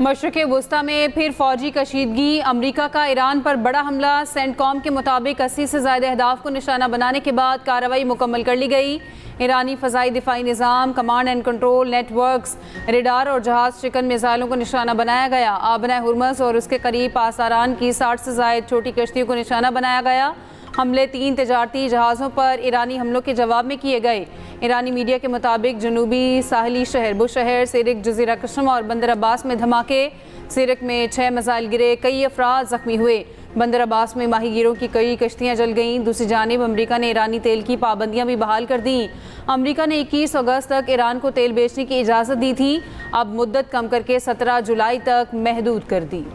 मशरिक़ वुस्ता में फिर फौजी कशीदगी। अमरीका का ईरान पर बड़ा हमला। सेंटकॉम के मुताबिक 80 से ज़्यादा अहदाफ को निशाना बनाने के बाद कार्रवाई मुकम्मल कर ली गई। ईरानी फ़ज़ाई दिफाई निज़ाम, command and control networks, radar और जहाज़ चिकन मिसाइलों को निशाना बनाया गया। आबना हुर्मस और उसके करीब पासारान की 60 से ज़ायद छोटी कश्तियों को निशाना बनाया गया। हमले 3 तिजारती जहाज़ों पर ईरानी हमलों के जवाब में किए गए। ईरानी मीडिया के मुताबिक जनूबी साहली शहर बुशहर, सिरिक, जजीरा कसम और बंदर अब्बास में धमाके। सिरिक में 6 मिसाइल गिरे, कई अफराद जख्मी हुए। बंदर अब्बास में माहीगीरों की कई कश्तियाँ जल गईं। दूसरी जानिब अमरीका ने ईरानी तेल की पाबंदियाँ भी बहाल कर दी। अमरीका ने 21 अगस्त तक ईरान को तेल बेचने की इजाज़त दी थी, अब मुद्दत कम करके 17 जुलाई तक महदूद कर दी।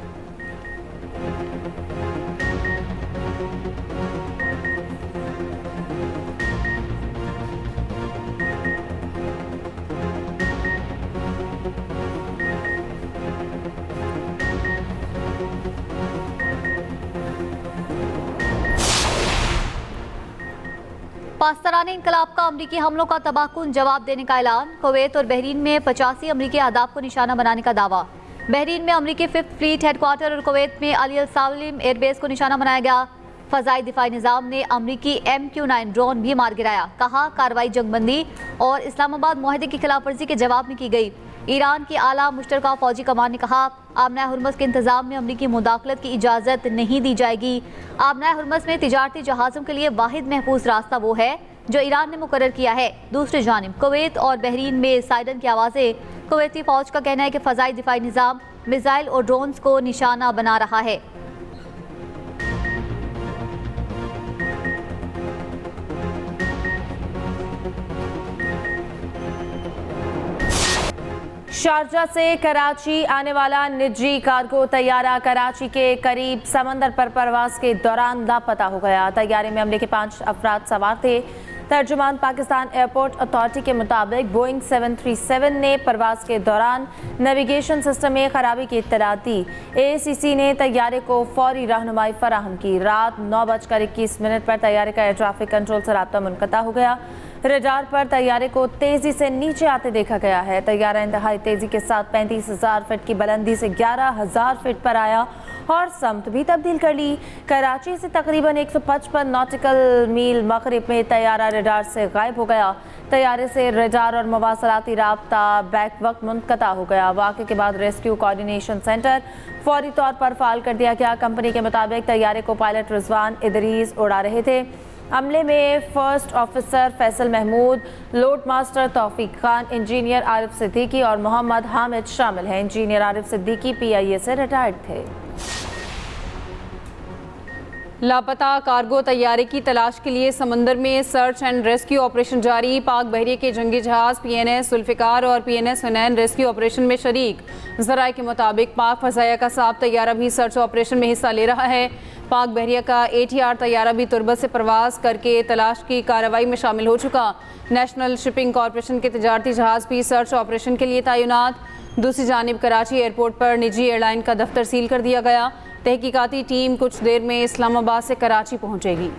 पाकिस्तानी इनकलाब का अमरीकी हमलों का तबाहकुन जवाब देने का ऐलान। कुवैत और बहरीन में 85 अमरीकी अहदाफ को निशाना बनाने का दावा। बहरीन में अमरीकी 5th फ्लीट हेडक्वार्टर और कुवैत में अली अल सालिम एयरबेस को निशाना बनाया गया। फ़ज़ाई दिफाई निज़ाम ने अमरीकी MQ-9 ड्रोन भी मार गिराया। कहा कार्रवाई जंगबंदी और इस्लामाबाद मुआहदे की खिलाफ वर्जी के जवाब में की गई। ईरान की आला मुश्तरका फौजी कमान ने कहा आबना हुर्मस के इंतजाम में अमरीकी मुदाखलत की इजाज़त नहीं दी जाएगी। आबना हुर्मस में तिजारती जहाज़ों के लिए वाहिद महफूज रास्ता वो है जो ईरान ने मुकर्रर किया है। दूसरी जानिब कुवैत और बहरीन में साइरन की आवाज़ें। कुवैती फ़ौज का कहना है कि फ़ज़ाई दिफाई निज़ाम मिसाइल और ड्रोन्स को निशाना बना रहा है। शारजा से कराची आने वाला निजी कार्गो तैयारा कराची के करीब समंदर पर परवाज के दौरान लापता हो गया। तैयारे में अमले के 5 अफराद सवार थे। तर्जुमान पाकिस्तान एयरपोर्ट अथॉरिटी के मुताबिक बोइंग 737 ने परवाज के दौरान नेविगेशन सिस्टम में खराबी की इत्तला दी। AACC ने तैयारे को फौरी रहनुमाई फराहम की। रात 9:21 पर तैयारे का एयर ट्रैफिक कंट्रोल से राब्ता मुनक़ता हो गया। रडार पर तैयारे को तेजी से नीचे आते देखा गया है। तैयारा इंतहाई तेजी के साथ 35,000 फीट की बुलंदी से 11,000 फीट पर आया और समत भी तब्दील कर ली। कराची से तकरीबन 155 नॉटिकल मील मगरिब में तैयारा रडार से गायब हो गया। तैयारे से रडार और मवासलाती राब्ता बैक वक्त मुनक़ता हो गया। वाक़े के बाद रेस्क्यू कोऑर्डिनेशन सेंटर फौरी तौर पर फाल कर दिया गया। कंपनी के मुताबिक तैयारे को पायलट रिजवान इदरीस उड़ा रहे थे। अमले में first officer Faisal Mahmood, load master Taufiq Khan, engineer Arif Siddiqui और मोहम्मद हामिद शामिल हैं। इंजीनियर आरिफ सिद्दीकी PIA से रिटायर्ड थे। लापता कार्गो तैयारे की तलाश के लिए समंदर में सर्च एंड रेस्क्यू ऑपरेशन जारी। पाक बहरिया के जंगी जहाज PNS जुल्फ़िकार और PNS हुनैन रेस्क्यू ऑपरेशन में शरीक। ज़राए के मुताबिक पाक फ़ज़ाया का साब तैयारा भी सर्च ऑपरेशन में हिस्सा ले रहा है। पाक बहरिया का ATR तैयारा भी तुर्बत से प्रवास करके तलाश की कार्रवाई में शामिल हो चुका। नेशनल शिपिंग कॉरपोरेशन के तिजारती जहाज भी सर्च ऑपरेशन के लिए तैनात। दूसरी जानिब कराची एयरपोर्ट पर निजी एयरलाइन का दफ्तर सील कर दिया गया। तहकीकाती टीम कुछ देर में इस्लामाबाद से कराची पहुंचेगी।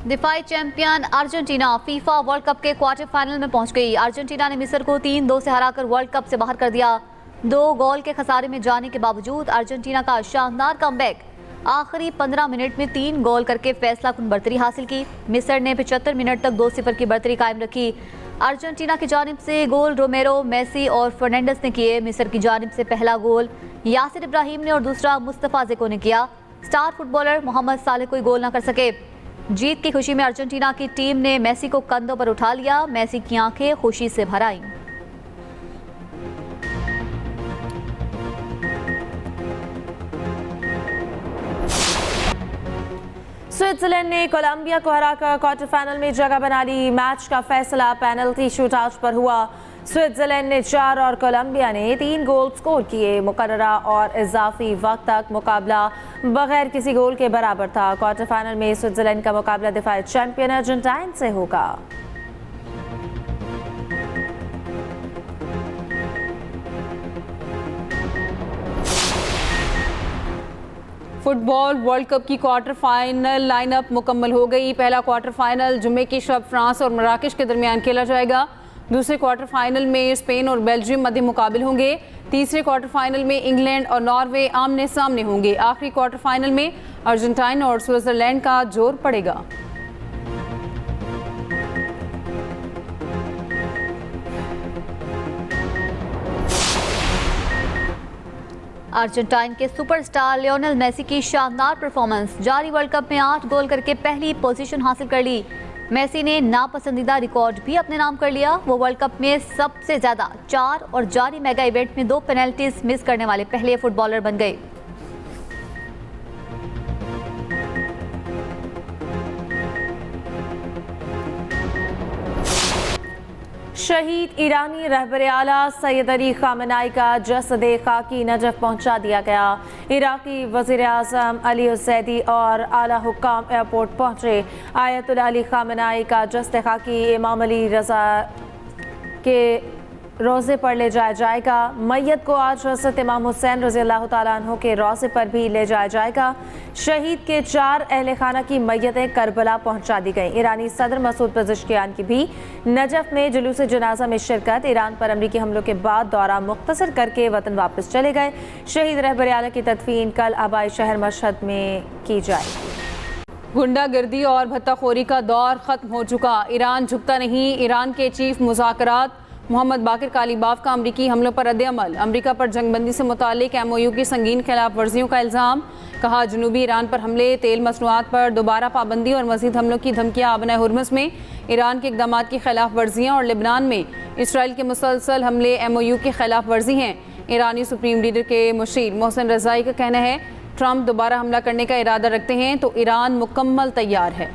दिफाई champion Argentina FIFA World Cup के क्वार्टर फाइनल में पहुंच गई। अर्जेंटीना ने मिस्र को 3-2 से हराकर वर्ल्ड कप से बाहर कर दिया। 2 गोल के खसारे में जाने के बावजूद अर्जेंटीना का शानदार कमबैक। आखिरी 15 मिनट में 3 गोल करके फैसला कुन बढ़तरी हासिल की। मिस्र ने 75 मिनट तक 2-0 की बढ़तरी कायम रखी। अर्जेंटीना की जानिब से गोल रोमेरो, मेसी और फर्नांडिस ने किए। मिस्र की जानिब से पहला गोल यासिर इब्राहिम ने और दूसरा मुस्तफा ज़ेको ने किया। स्टार फुटबॉलर मोहम्मद सालेह कोई गोल न कर सके। जीत की खुशी में अर्जेंटीना की टीम ने मेसी को कंधों पर उठा लिया। मेसी की आंखें खुशी से भर आईं। स्विट्जरलैंड ने कोलंबिया को हराकर क्वार्टर फाइनल में जगह बना ली। मैच का फैसला पेनल्टी शूटआउट पर हुआ। स्विट्जरलैंड ने 4 और कोलंबिया ने 3 गोल स्कोर किए। मुकर्ररा और इजाफी वक्त तक मुकाबला बगैर किसी गोल के बराबर था। क्वार्टर फाइनल में स्विट्जरलैंड का मुकाबला दिफाई चैंपियन अर्जेंटाइन से होगा। फुटबॉल वर्ल्ड कप की क्वार्टर फाइनल लाइनअप मुकम्मल हो गई। पहला क्वार्टर फाइनल जुम्मे की शब फ्रांस और मराकश के दरमियान खेला जाएगा। दूसरे क्वार्टर फाइनल में स्पेन और बेल्जियम मध्य मुकाबिल होंगे। तीसरे क्वार्टर फाइनल में इंग्लैंड और नॉर्वे आमने सामने होंगे। आखिरी क्वार्टर फाइनल में अर्जेंटीना और स्विट्जरलैंड का जोर पड़ेगा। अर्जेंटाइन के सुपरस्टार लियोनेल मेसी की शानदार परफॉर्मेंस, जारी वर्ल्ड कप में 8 गोल करके पहली पोजीशन हासिल कर ली। मेसी ने नापसंदीदा रिकॉर्ड भी अपने नाम कर लिया। वो वर्ल्ड कप में सबसे ज्यादा 4 और जारी मेगा इवेंट में 2 पेनल्टीज मिस करने वाले पहले फुटबॉलर बन गए। शहीद ईरानी रहबर आला सैयद अली खामेनेई का जसद खाकी नजफ पहुंचा दिया गया। इराकी वज़ीर आज़म अली हुसैदी और आला हुक्काम एयरपोर्ट पहुंचे। आयतुल्लाह अली खामेनेई का जसद खाकी इमाम अली रज़ा के रोज़े पर ले जाया जाएगा। मैयत को आज हज़रत इमाम हुसैन रज़ी अल्लाह तआला अन्हु के रोज़े पर भी ले जाया जाएगा। शहीद के 4 अहले खाना की मैयतें करबला पहुंचा दी गई। ईरानी सदर मसूद पेज़ेश्कियान की भी नजफ में जुलूस जनाजा में शिरकत। ईरान पर अमरीकी हमलों के बाद दौरा मुख्तसर करके वतन वापस चले गए। शहीद रहबर आला की तदफीन कल आबाई शहर मशहद में की जाएगी। गुंडागर्दी और भत्ताखोरी का दौर ख़त्म हो चुका। ईरान झुकता नहीं। ईरान के चीफ मुज़ाकरात मोहम्मद बाकिर कालीबाफ का अमरीकी हमलों पर रद्द-ए-अमल। अमरीका पर जंगबंदी से मुतालिक MOU की संगीन खिलाफ वर्जियों का इल्ज़ाम। कहा, जनूबी ईरान पर हमले, तेल मसनूआत पर दोबारा पाबंदी और मज़ीद हमलों की धमकियाँ आबना हुर्मुज़ में ईरान के इक़दाम की खिलाफ वर्जियाँ और लेबनान में इसराइल के मुसलसल हमले MOU की खिलाफ वर्जी हैं। ईरानी सुप्रीम लीडर के मुशीर मोहसिन रज़ाई का कहना है, ट्रंप दोबारा हमला करने का इरादा रखते हैं तो ईरान मुकम्मल तैयार है।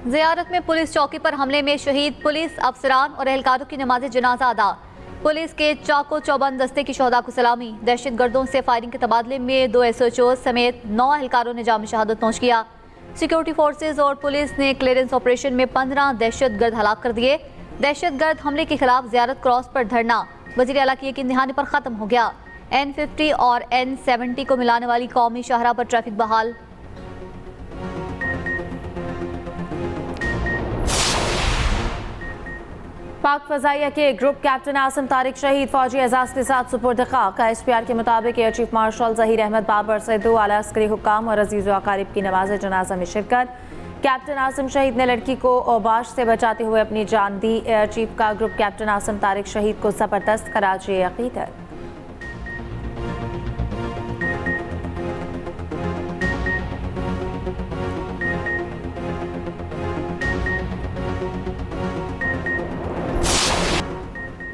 ज़ियारत में पुलिस चौकी पर हमले में शहीद पुलिस अफसरान और एहलकारों की नमाज जनाजा अदा। पुलिस के चाको चौबंद दस्ते की शोहदा को सलामी। दहशतगर्दों से फायरिंग के तबादले में 2 SOHOs समेत 9 एहलकारों ने जाम शहादत नोश किया। सिक्योरिटी फोर्सेज और पुलिस ने क्लियरेंस ऑपरेशन में 15 दहशतगर्द हलाक कर दिए। दहशतगर्द हमले के खिलाफ ज़ियारत क्रॉस पर धरना वज़ीर आला की यकीन दहानी पर ख़त्म हो गया। N50 और N70 को मिलाने वाली कौमी शाहरा पर ट्रैफिक बहाल। पाक फ़ज़ाइया के ग्रुप कैप्टन आसिम तारिक शहीद फौजी एजाज़ के साथ सुपुर्द खाक। SPR के मुताबिक air chief marshal Zaheer Ahmed Babar से 2 आला अस्करी हुक्काम और अजीज़ व अकारिब की नमाज जनाजा में शिरकत। कैप्टन आसिम शहीद ने लड़की को औबाश से बचाते हुए अपनी जान दी। एयर चीफ का ग्रुप कैप्टन आसिम तारिक शहीद को ज़बरदस्त कराची अक़ीदत।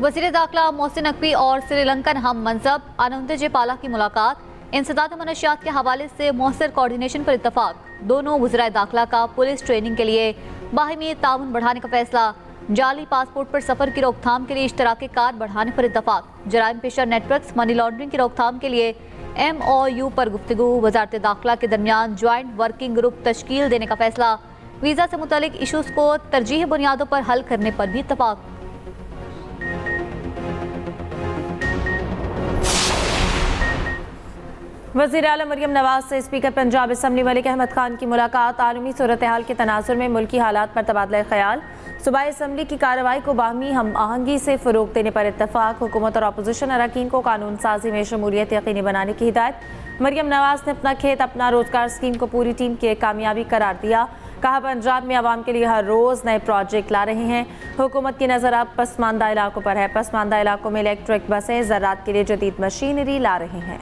वज़ीर दाखिला मोहसिन नकवी और श्रीलंकन हम मनसब आनंद जेपाला की मुलाकात। इंसदाद मनशियात के हवाले से मौसर कोऑर्डिनेशन पर इत्तफाक। दोनों वज़राए दाखिला का पुलिस ट्रेनिंग के लिए बाहिमी ताउन बढ़ाने का फैसला। जाली पासपोर्ट पर सफ़र की रोकथाम के लिए इश्तराकी कार बढ़ाने पर इत्तफाक। जराइम पेशा नेटवर्क्स मनी लॉन्ड्रिंग की रोकथाम के लिए MOU पर गुफ्तगू। वज़ारत दाखिला के दरमियान ज्वाइंट वर्किंग ग्रुप तश्कील देने का फैसला। वीज़ा से मुतालिक इशूज़ को तरजीही बुनियादों पर हल करने पर भी इत्तफाक। वज़ीर आला मरियम नवाज से स्पीकर पंजाब असम्बली मलिक अहमद खान की मुलाकात। आलमी सूरत हाल के तनाजुर में मुल्की हालात पर तबादला ख्याल। सूबाई असम्बली की कार्रवाई को बाहमी हम आहंगी से फ़रोग़ देने पर इत्तफाक। हुकूमत और अपोजिशन अरकान को कानून साजी में शमूलियत यकीनी बनाने की हिदायत। मरियम नवाज ने अपना खेत अपना रोजगार स्कीम को पूरी टीम की कामयाबी करार दिया। कहा, पंजाब में आवाम के लिए हर रोज़ नए प्रोजेक्ट ला रहे हैं। हुकूमत की नज़र अब पसमानदा इलाकों पर है। पसमानदा इलाकों में इलेक्ट्रिक बसें, ज़राअत के लिए जदीद मशीनरी ला रहे हैं।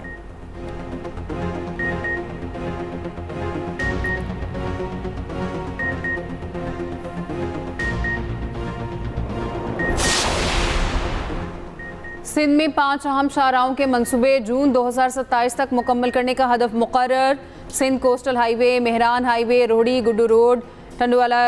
सिंध में 5 अहम शाहराहों के मंसूबे जून 2027 तक मुकम्मल करने का हदफ मुकर्रर। Sindh coastal highway, Mehran highway, Rohri Guddu road, टंडवाला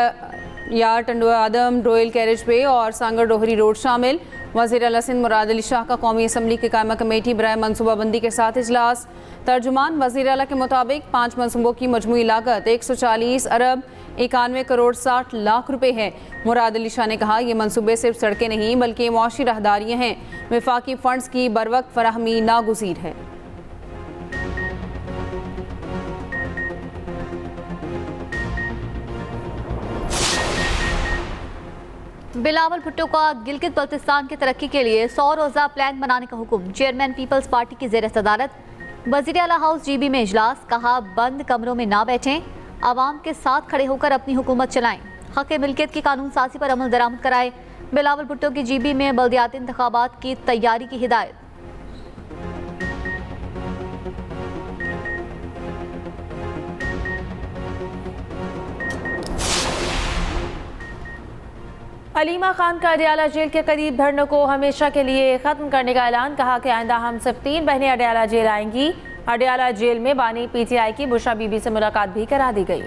या Tando Adam, royal carriageway और सांगड़ रोहरी रोड शामिल। वज़ीर आला सिंध मुराद अली शाह का कौमी असम्बली की कायमा कमेटी बराए मनसूबाबंदी के साथ इजलास। तर्जुमान वज़ीर आला के मुताबिक 5 मनसूबों की मजमूई लागत 140 अरब 91 करोड़ 60 लाख रुपए है। मुराद अली शाह ने कहा, ये मंसूबे सिर्फ सड़कें नहीं बल्कि मुआशी राहदारियाँ हैं। वफाकी फंड्स की बरवक्त फराहमी नागुज़ीर है। बिलावल भुट्टो का गिलगित बल्तिस्तान की तरक्की के लिए 100 रोज़ा प्लान बनाने का हुक्म। चेयरमैन पीपल्स पार्टी की ज़ेर सदारत वज़ीर आला हाउस GB में इजलास। कहा, बंद कमरों में ना बैठें, आवाम के साथ खड़े होकर अपनी हुकूमत चलाएं। हक़ मिल्कियत की कानून साज़ी पर अमल दरामद कराएं। बिलावल भुट्टो की GB में बल्दियाती इंतखाबात की तैयारी की हिदायत। अलीमा खान का अडयाला जेल के करीब धरने को हमेशा के लिए खत्म करने का ऐलान। कहा कि आइंदा हम सिर्फ 3 बहनें अडयाला जेल आएंगी। अडयाला जेल में बानी PTI की बुशरा बीबी से मुलाकात भी करा दी गई।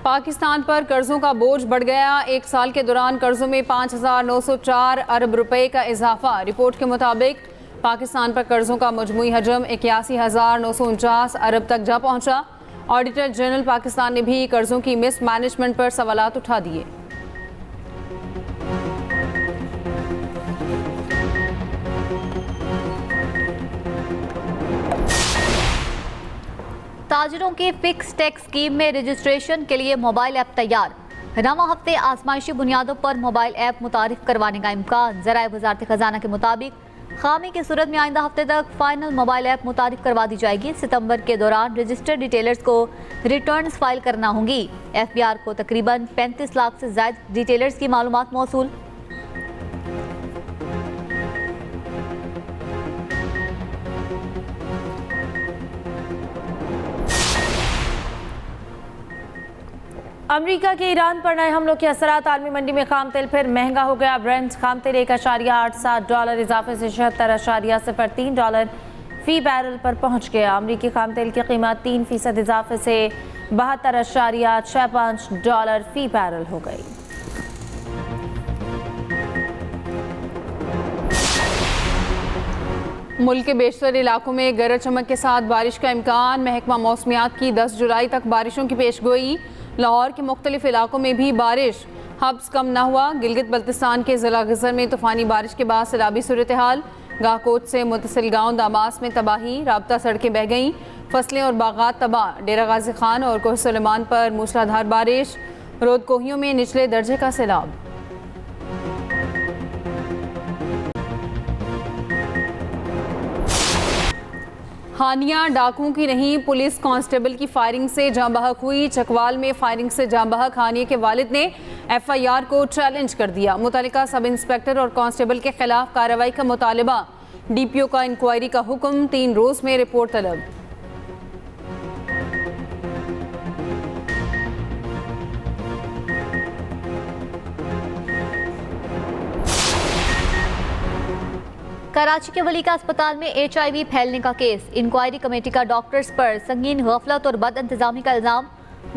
पाकिस्तान पर कर्जों का बोझ बढ़ गया। एक साल के दौरान कर्जों में 5,904 अरब रुपए का इजाफा। रिपोर्ट के मुताबिक पाकिस्तान पर कर्जों का मजमूई हजम 81,949 अरब तक जा पहुंचा। ऑडिटर जनरल पाकिस्तान ने भी कर्जों की मिस मैनेजमेंट पर सवालात उठा दिए। ताजिरों की फिक्स टैक्स स्कीम में रजिस्ट्रेशन के लिए मोबाइल ऐप तैयार। रवां हफ्ते आजमाइशी बुनियादों पर मोबाइल ऐप मुतारिफ करवाने का इम्कान। ज़राए वज़ारत खजाना के मुताबिक खामी की सूरत में आइंदा हफ्ते तक फाइनल मोबाइल ऐप मुतारिफ करवा दी जाएगी। सितंबर के दौरान रजिस्टर्ड डिटेलर्स को रिटर्न्स फाइल करना होंगी। FBR को तकरीबन 35 लाख से ज़ायद डिटेलर्स की मालूमात मौसूल। अमेरिका के ईरान पर नए हमलों के असरात। आलमी मंडी में खाम तेल फिर महंगा हो गया। ब्रेंट खाम तेल $1.87 इजाफे से $76.03 फी बैरल पर पहुंच गया। अमेरिकी खाम तेल की कीमत 3% इजाफे से $72.65 फी बैरल हो गई। मुल्क के बेशतर इलाकों में गरज चमक के साथ बारिश का इम्कान। महकमा मौसमियात की 10 जुलाई तक बारिशों की पेशगोई। लाहौर के मुख्तलिफ इलाकों में भी बारिश। हब्स कम न हुआ। गिलगित बल्तिस्तान के ज़िला ग़ज़र में तूफ़ानी बारिश के बाद सैलाबी सूरत हाल। गाहकोट से मुतसिल गाँव दामास में तबाही, राब्ता सड़कें बह गईं, फसलें और बागात तबाह। डेरा गाजी खान और कोह सुलेमान पर मूसलाधार बारिश। रोद कोहियों में निचले दर्जे का सैलाब। हानिया डाकुओं की नहीं, पुलिस कांस्टेबल की फायरिंग से जाँ बहक हुई। चकवाल में फायरिंग से जाँ बहक हानिया के वालिद ने FIR को चैलेंज कर दिया। मुतल्लिका सब इंस्पेक्टर और कांस्टेबल के खिलाफ कार्रवाई का मुतालबा। DPO का इंक्वायरी का हुक्म। 3 रोज में रिपोर्ट तलब। कराची के वलीका अस्पताल में HIV फैलने का केस। इंक्वायरी कमेटी का डॉक्टर्स पर संगीन गफलत और बद इंतजामी का इल्जाम।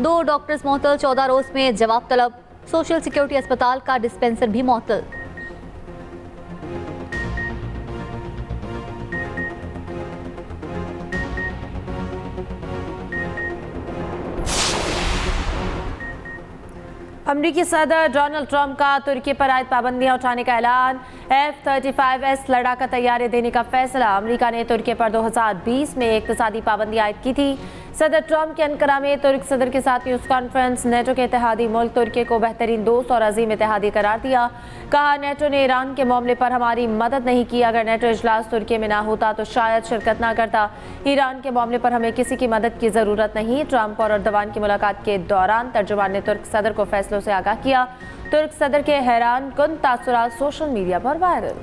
2 डॉक्टर्स मुअत्तल, 14 रोज में जवाब तलब। सोशल सिक्योरिटी अस्पताल का डिस्पेंसर भी मुअत्तल। अमरीकी सदर डोनाल्ड ट्रंप का तुर्की पर आयद पाबंदियां उठाने का ऐलान। F-35S लड़ाका तैयारे देने का फैसला। अमरीका ने तुर्की पर 2020 में इक्तिसादी पाबंदी आयद की थी। सदर ट्रंप के अंकारा में तुर्क सदर के साथ न्यूज़ कॉन्फ्रेंस। नेटो के इत्तेहादी मुल्क तुर्की को बेहतरीन दोस्त और अजीम इत्तेहादी करार दिया। कहा, नेटो ने ईरान के मामले पर हमारी मदद नहीं की। अगर नेटो इजलास तुर्की में ना होता तो शायद शिरकत ना करता। ईरान के मामले पर हमें किसी की मदद की ज़रूरत नहीं। ट्रंप और अर्दवान की मुलाकात के दौरान तर्जुमान ने तुर्क सदर को फैसलों से आगाह किया। तुर्क सदर के हैरान कुन तासुरात सोशल मीडिया पर वायरल।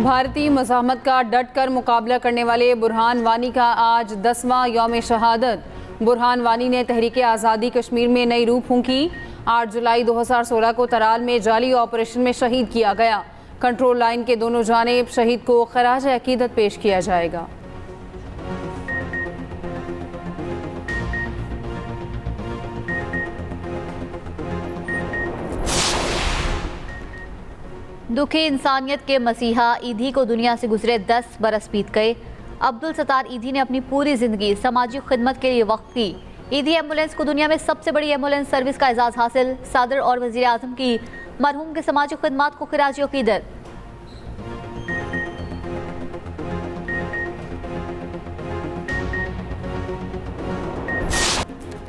भारतीय मज़ाहमत का डट कर मुकाबला करने वाले बुरहान वानी का आज 10वां यौम शहादत। बुरहान वानी ने तहरीक आज़ादी कश्मीर में नई रूह फूंकी। 8 जुलाई 2016 को तराल में जाली ऑपरेशन में शहीद किया गया। कंट्रोल लाइन के दोनों जानिब शहीद को खराज अकीदत पेश किया जाएगा। दुखी इंसानियत के मसीहा ईदी को दुनिया से गुजरे 10 बरस बीत गए। अब्दुल सत्तार ईदी ने अपनी पूरी ज़िंदगी समाजी खिदमत के लिए वक्त की। ईदी एम्बुलेंस को दुनिया में सबसे बड़ी एम्बुलेंस सर्विस का एजाज़ हासिल। सदर और वज़ीर आज़म की मरहूम के समाजी खिदमत को खिराज अक़ीदत।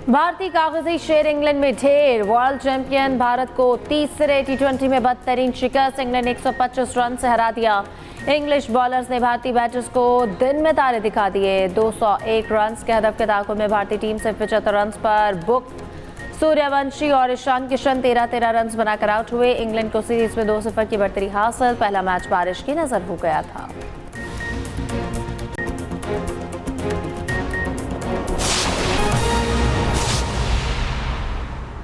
भारतीय कागजी शेर इंग्लैंड में ढेर। वर्ल्ड चैंपियन भारत को तीसरे टी20 में बदतरीन शिकस्त। इंग्लैंड 125 रन से हरा दिया। इंग्लिश बॉलर्स ने भारतीय बैटर्स को दिन में तारे दिखा दिए। 201 रन के हदफ के ताक़ुब में भारतीय टीम से 75 रन पर बुक। सूर्यवंशी और ईशान किशन 13-13 रन बनाकर आउट हुए। इंग्लैंड को सीरीज में 2-0 की बढ़तरी हासिल। पहला मैच बारिश की नजर हो गया था।